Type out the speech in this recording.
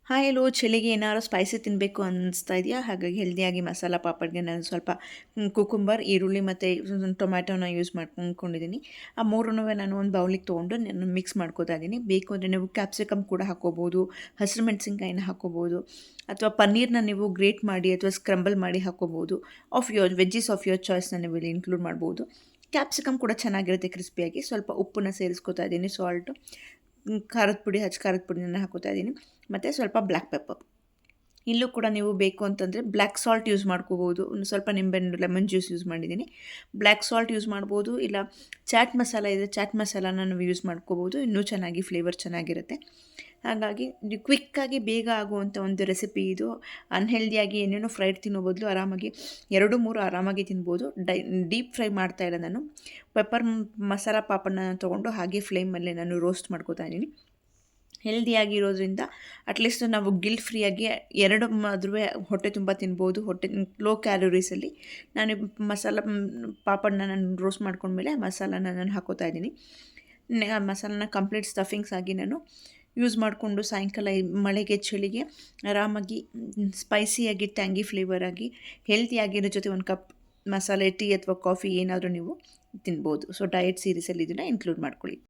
Hi hello, ಚಳಿಗೆ ಏನಾದ್ರು spicy ತಿನ್ನಬೇಕು ಅನ್ನಿಸ್ತಾ ಇದೆಯಾ? ಹಾಗಾಗಿ ಹೆಲ್ದಿಯಾಗಿ ಮಸಾಲ ಪಾಪಡ್ಗೆ ನಾನು ಸ್ವಲ್ಪ ಕುಕುಂಬರ್, ಈರುಳ್ಳಿ ಮತ್ತು ಟೊಮ್ಯಾಟೋನ ಯೂಸ್ ಮಾಡ್ಕೊಂಡಿದ್ದೀನಿ. ಆ ಮೂರನ್ನೂ ನಾನು ಒಂದು ಬೌಲಿಗೆ ತೊಗೊಂಡು ನಾನು ಮಿಕ್ಸ್ ಮಾಡ್ಕೋತಾ ಇದ್ದೀನಿ. ಬೇಕು ಅಂದರೆ ನೀವು ಕ್ಯಾಪ್ಸಿಕಮ್ ಕೂಡ ಹಾಕ್ಕೋಬೋದು, ಹಸಿರು ಮೆಣಸಿನ್ಕಾಯಿನ ಹಾಕ್ಕೋಬೋದು, ಅಥವಾ ಪನ್ನೀರ್ನ ನೀವು ಗ್ರೇಟ್ ಮಾಡಿ ಅಥವಾ ಸ್ಕ್ರಂಬಲ್ ಮಾಡಿ ಹಾಕ್ಕೋಬೋದು. ವೆಜ್ಜೀಸ್ ಆಫ್ ಯೋರ್ ಚಾಯ್ಸ್ನ ನೀವು ಇಲ್ಲಿ ಇನ್ಕ್ಲೂಡ್ ಮಾಡ್ಬೋದು. ಕ್ಯಾಪ್ಸಿಕಮ್ ಕೂಡ ಚೆನ್ನಾಗಿರುತ್ತೆ ಕ್ರಿಸ್ಪಿಯಾಗಿ. ಸ್ವಲ್ಪ ಉಪ್ಪನ್ನ ಸೇರಿಸ್ಕೊತಾ ಇದ್ದೀನಿ, ಸಾಲ್ಟು, ಖಾರದ ಪುಡಿ, ಖಾರದ ಪುಡಿನ ಹಾಕೋತಾ ಇದ್ದೀನಿ, ಮತ್ತು ಸ್ವಲ್ಪ ಬ್ಲ್ಯಾಕ್ ಪೆಪ್ಪರ್. ಇಲ್ಲೂ ಕೂಡ ನೀವು ಬೇಕು ಅಂತಂದರೆ ಬ್ಲ್ಯಾಕ್ ಸಾಲ್ಟ್ ಯೂಸ್ ಮಾಡ್ಕೋಬೋದು. ಒಂದು ಸ್ವಲ್ಪ ನಿಂಬೆಹಣ್ಣು, ಲೆಮನ್ ಜ್ಯೂಸ್ ಯೂಸ್ ಮಾಡಿದ್ದೀನಿ. ಬ್ಲ್ಯಾಕ್ ಸಾಲ್ಟ್ ಯೂಸ್ ಮಾಡ್ಬೋದು, ಇಲ್ಲ ಚಾಟ್ ಮಸಾಲ ಇದೆ, ಚಾಟ್ ಮಸಾಲಾನ ನಾವು ಯೂಸ್ ಮಾಡ್ಕೋಬೋದು. ಇನ್ನೂ ಚೆನ್ನಾಗಿ ಫ್ಲೇವರ್ ಚೆನ್ನಾಗಿರುತ್ತೆ. ಹಾಗಾಗಿ ಇದು ಕ್ವಿಕ್ಕಾಗಿ ಬೇಗ ಆಗುವಂಥ ಒಂದು ರೆಸಿಪಿ ಇದು. ಅನ್ಹೆಲ್ದಿಯಾಗಿ ಏನೇನೋ ಫ್ರೈಡ್ ತಿನ್ನೋ ಬದಲು ಆರಾಮಾಗಿ 2-3 ಆರಾಮಾಗಿ ತಿನ್ಬೋದು. ಡೀಪ್ ಫ್ರೈ ಮಾಡ್ತಾಯಿಲ್ಲ ನಾನು. ಮಸಾಲ ಪಾಪಡ್ನ ತೊಗೊಂಡು ಹಾಗೆ ಫ್ಲೇಮಲ್ಲೇ ನಾನು ರೋಸ್ಟ್ ಮಾಡ್ಕೋತಾ ಇದ್ದೀನಿ. ಹೆಲ್ದಿಯಾಗಿರೋದ್ರಿಂದ ಅಟ್ಲೀಸ್ಟ್ ನಾವು ಗಿಲ್ಟ್ ಫ್ರೀಯಾಗಿ ಎರಡು ಮದುವೆ ಹೊಟ್ಟೆ ತುಂಬ ತಿನ್ಬೋದು. ಲೋ ಕ್ಯಾಲೋರೀಸಲ್ಲಿ ನಾನು ಪಾಪಡನ್ನ ನಾನು ರೋಸ್ಟ್ ಮಾಡ್ಕೊಂಡ್ಮೇಲೆ ಮಸಾಲಾನ ನಾನು ಹಾಕೋತಾ ಇದ್ದೀನಿ. ಮಸಾಲಾನ ಕಂಪ್ಲೀಟ್ ಸ್ಟಫಿಂಗ್ಸ್ ಆಗಿ ನಾನು ಯೂಸ್ ಮಾಡಿಕೊಂಡು ಸಾಯಂಕಾಲ ಮಳೆಗೆ ಚಳಿಗೆ ಆರಾಮಾಗಿ ಸ್ಪೈಸಿಯಾಗಿ ಟ್ಯಾಂಗಿ ಫ್ಲೇವರಾಗಿ ಹೆಲ್ತಿಯಾಗಿರೋ ಜೊತೆ ಒಂದು ಕಪ್ ಮಸಾಲೆ ಟೀ ಅಥವಾ ಕಾಫಿ ಏನಾದರೂ ನೀವು ತಿನ್ಬೋದು. ಸೊ ಡಯಟ್ ಸೀರೀಸಲ್ಲಿ ಇದನ್ನು ಇನ್ಕ್ಲೂಡ್ ಮಾಡ್ಕೊಳ್ಳಿ.